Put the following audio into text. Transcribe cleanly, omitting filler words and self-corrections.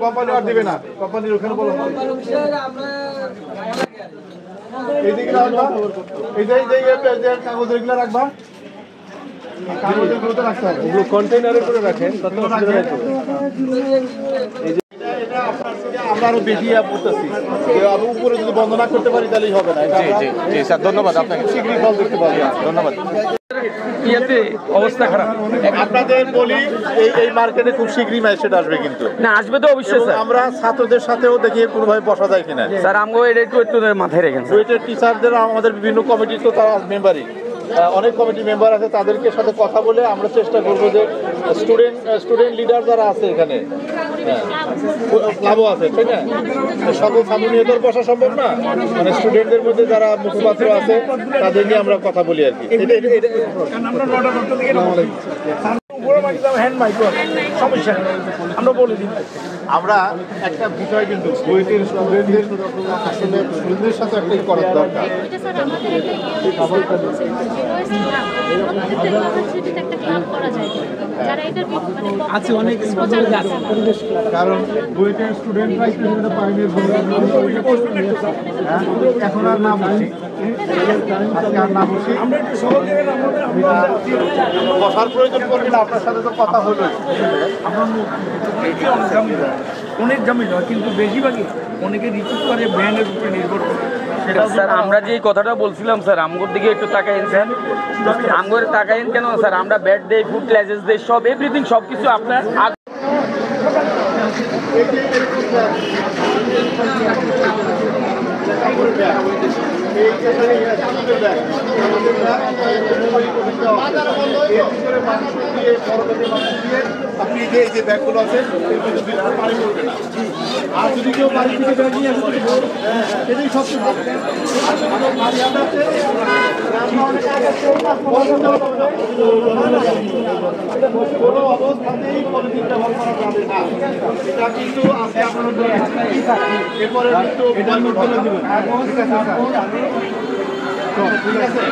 Company আর দিবে না, কোম্পানির ওখানে বলো এইদিকে রাখবা, এই যে কাগজ এগুলো রাখবা, কাগজের গুলো তো রাখতে হবে, ওগুলো কন্টেইনারে করে রাখেন, তাতে অসুবিধা নাই। এটা আপনার থেকে আমরা আরো বেশি পড়তেছি, আরো উপরে যদি বন্ধ না করতে পারি তাহলেই হবে না। জি জি জি স্যার, ধন্যবাদ আপনাকে, শীঘ্রই ফল দেখতে পাবো। ধন্যবাদ। অবস্থা খারাপ। আপনাদের বলি এই মার্কেটে খুব শীঘ্রই ম্যাজিস্ট্রেট আসবে, কিন্তু না আসবে তো অবশ্যই স্যার। আমরা ছাত্রদের সাথেও দেখি কোনোভাবে বসা যায় কিনা স্যার আমগো এটা একটু মাথায় রেখেন। বুয়েটের টিচারদের আমাদের বিভিন্ন কমিটি, তো তারা মেম্বারই, অনেক কমিটি মেম্বার আছে, তাদেরকে সাথে কথা বলে আমরা চেষ্টা করবো যে স্টুডেন্ট লিডার যারা আছে এখানে, ক্লাবও আছে, তাই না, সকল ছাত্র নিয়ে তো বসা সম্ভব না, মানে স্টুডেন্টদের মধ্যে যারা মুখপাত্র আছে তাদের নিয়ে আমরা কথা বলি আর কি। আমরা একটা বিষয় কিন্তু বুয়েটের স্টুডেন্টদের সাথে একটা করার দরকার। কারণ বুয়েটের স্টুডেন্টরাই এখন আর না বসি, বসার প্রয়োজন পড়বে না, আপনার সাথে তো কথা হলো। অনেক ঝামেলা, কিন্তু বেশিরভাগই অনেকে রিসিভ করে ব্র্যান্ডের উপরে নির্ভর করে। স্যার আমরা যে কথাটা বলছিলাম স্যার, আমগোর দিকে একটু তাকাইন স্যার, আমগোর তাকাইন কেন স্যার, আমরা ব্যাট দেই, ফুড লাইসেন্স দেই, সব এভরিথিং সব কিছু আপনার আপনি যে ব্যাগগুলো আছে পানি পড়বে না, আর যদি কেউ বাড়ি থেকে ব্যাগ নিয়ে আসে এটাই সবচেয়ে ভালো। কোনো অবস্থাতেই পলিথিন ব্যবহার করা যাবে না, এটা কিন্তু আছে আপনার এরপরে ঠিক আছে।